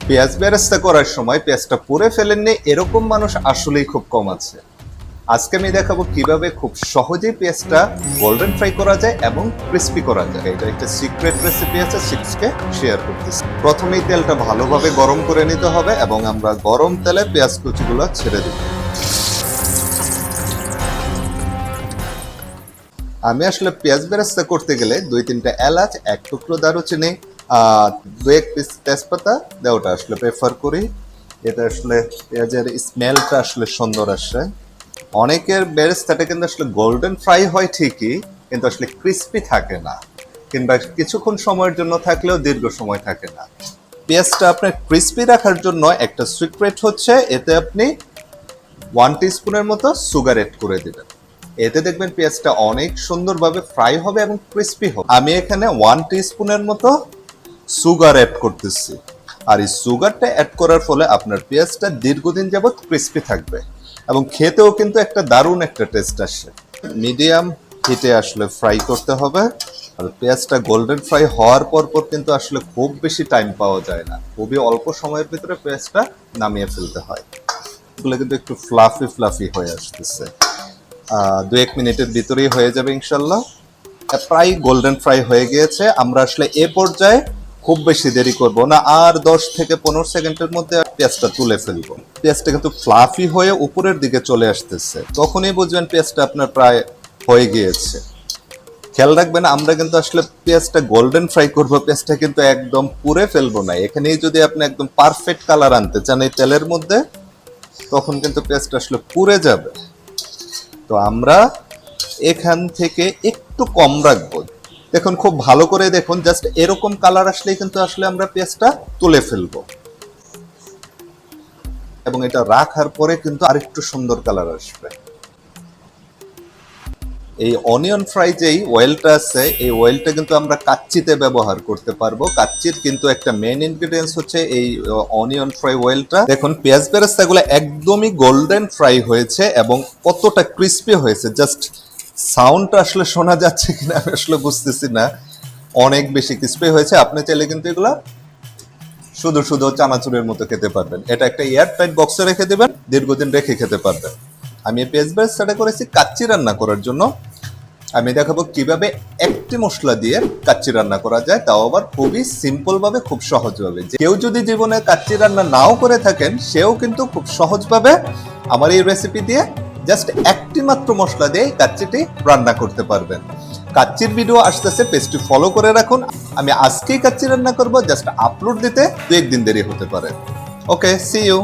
পেঁয়াজ বেরেস্তা করার সময় পেঁয়াজটা পুড়ে ফেলেননি এরকম মানুষ আসলেই খুব কম আছে। আজকে আমি দেখাবো কিভাবে খুব সহজেই পেঁয়াজটা গোল্ডেন ফ্রাই করা যায় এবং ক্রিস্পি করা যায়। এটা একটা সিক্রেট রেসিপি আছে, সিক্সকে শেয়ার করতেছি। প্রথমেই তেলটা ভালোভাবে গরম করে নিতে হবে এবং আমরা গরম তেলে পেঁয়াজ কুচিগুলো ছেড়ে দিব। আমি আসলে পেঁয়াজ বেরেস্তা করতে গেলে 2-3টা এলাচ, 1 টুকরো দারুচিনি, 2-1 পিস তেজপাতা দেওয়াটা আসলে প্রেফার করি। এটা আসলে পেঁয়াজের স্মেলটা আসলে সুন্দর আসে। অনেকের বেরেস্তাটা কিন্তু আসলে গোল্ডেন ফ্রাই হয় ঠিকই, কিন্তু আসলে ক্রিস্পি থাকে না, কিংবা কিছুক্ষণ সময়ের জন্য থাকলেও দীর্ঘ সময় থাকে না। পেঁয়াজটা আপনার ক্রিস্পি রাখার জন্য একটা সিক্রেট হচ্ছে এতে আপনি 1 টিস্পুনের মতো সুগার এড করে দিবেন। এতে দেখবেন পেঁয়াজটা অনেক সুন্দরভাবে ফ্রাই হবে এবং ক্রিস্পি হবে। আমি এখানে 1 টিস্পুনের মতো সুগার অ্যাড করতেছি, আর এই সুগারটা অ্যাড করার ফলে আপনার পেঁয়াজটা দীর্ঘদিন যাবত ক্রিস্পি থাকবে এবং খেতেও কিন্তু একটা দারুণ একটা টেস্ট আসে। মিডিয়াম হিটে আসলে ফ্রাই করতে হবে। আর পেঁয়াজটা গোল্ডেন ফ্রাই হওয়ার পর কিন্তু আসলে খুব বেশি টাইম পাওয়া যায় না, খুবই অল্প সময়ের ভিতরে পেঁয়াজটা নামিয়ে ফেলতে হয়। এগুলো কিন্তু একটু ফ্লাফি হয়ে আসতেছে। 2-1 মিনিটের ভিতরেই হয়ে যাবে ইনশাল্লাহ। প্রায় গোল্ডেন ফ্রাই হয়ে গিয়েছে। আমরা আসলে এ পর্যায়ে খুব বেশি দেরি করব না, আর 10 থেকে 15 সেকেন্ডের মধ্যে পেঁয়াজটা তুলে ফেলবো। পেঁয়াজটা কিন্তু ফ্লাফি হয়ে উপরের দিকে চলে আসতেছে, তখনই বুঝবেন পেঁয়াজটা আপনার প্রায় হয়ে গিয়েছে। খেয়াল রাখবেন, আমরা কিন্তু আসলে পেঁয়াজটা গোল্ডেন ফ্রাই করব, পেঁয়াজটা কিন্তু একদম পুড়ে ফেলবো না। এখানেই যদি আপনি একদম পারফেক্ট কালার আনতে চান এই তেলের মধ্যে, তখন কিন্তু পেঁয়াজটা আসলে পুড়ে যাবে। তো আমরা এখান থেকে একটু কম রাখবো। দেখুন, খুব ভালো করে দেখুন, জাস্ট এরকম কালার আসলেই কিন্তু আসলে আমরা পেঁয়াজটা তুলে ফেলবো। এবং এটা রাখার পরে কিন্তু আরেকটু সুন্দর কালার আসবে। এই অনিয়ন ফ্রাই যেই অয়েলটা আছে, এই অয়েলটা কিন্তু আমরা কাচ্চিতে ব্যবহার করতে পারবো। কাচ্চির কিন্তু একটা মেইন ইনগ্রেডিয়েন্টস হচ্ছে এই অনিয়ন ফ্রাই অয়েলটা। দেখুন, পেঁয়াজ বেরেস্তাগুলো একদমই গোল্ডেন ফ্রাই হয়েছে এবং কতটা ক্রিস্পি হয়েছে। জাস্ট সাউন্ডটা আসলে শোনা যাচ্ছে কিনা আমি আসলে বুঝতেছি না, অনেক বেশি ক্রিস্পি হয়েছে। আপনি চাইলে কিন্তু এগুলা শুধু চানাচুরের মতো খেতে পারবেন। এটা একটা এয়ার টাইট বক্সে রেখে দেবেন, দীর্ঘদিন রেখে খেতে পারবেন। আমি পেঁয়াজ বেরেস্তাটা করেছি কাচ্চি রান্না করার জন্য। আমি দেখাবো কিভাবে একটি মশলা দিয়ে কাচ্চি রান্না করা যায়, তাও আবার খুবই সিম্পল ভাবে, খুব সহজ ভাবে। কেউ যদি জীবনে কাচ্চি রান্না নাও করে থাকেন, সেও কিন্তু খুব সহজ ভাবে আমার এই রেসিপি দিয়ে জাস্ট একটি মাত্র মশলা দিয়ে কাচ্চিটি রান্না করতে পারবেন। কাচ্চির ভিডিও আসতেছে, পেজটি ফলো করে রাখুন। আমি আজকেই কাচ্চি রান্না করব, জাস্ট আপলোড দিতে 2-1 দিন দেরি হতে পারে। ওকে, সি ইউ।